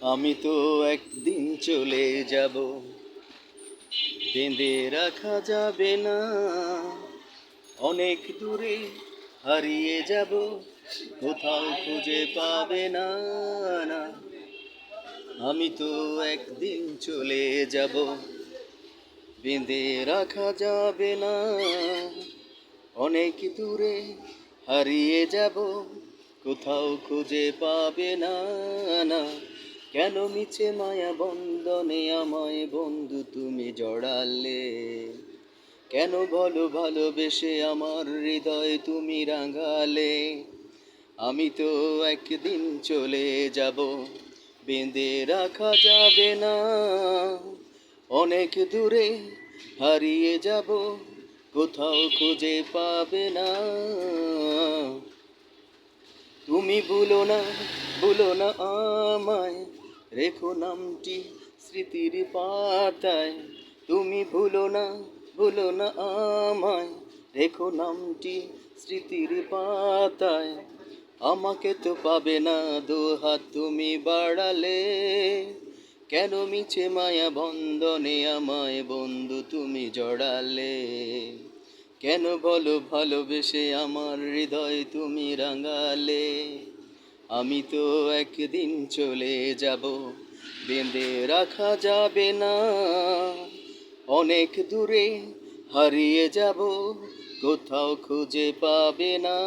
আমি তো একদিন চলে যাব, বেঁধে রাখা যাবে না। অনেক দূরে হারিয়ে যাব, কোথাও খুঁজে পাবে না। না, আমি তো একদিন চলে যাব, বেঁধে রাখা যাবে না। অনেক দূরে হারিয়ে যাব, কোথাও খুঁজে পাবে না। না, কেন মিছে মায়া বন্ধনে আমায় বন্ধু তুমি জড়ালে? কেন বলো ভালোবেসে আমার হৃদয় তুমি রাঙালে? আমি তো একদিন চলে যাব, বেঁধে রাখা যাবে না। অনেক দূরে হারিয়ে যাব, কোথাও খুঁজে পাবে না। তুমি ভুলো না আমায়, রেখো নামটি স্মৃতির পাতায়। তুমি ভুলো না আমায়, রেখো নামটি স্মৃতির পাতায়। আমাকে তো পাবে না, দুহাত তুমি বাড়ালে। কেন মিছে মায়া বন্ধনে আমায় বন্ধু তুমি জড়ালে? কেন বলো ভালোবেসে আমার হৃদয় তুমি রাঙালে? আমি তো একদিন চলে যাব, বেঁধে রাখা যাবে না। অনেক দূরে হারিয়ে যাব, কোথাও খুঁজে পাবে না।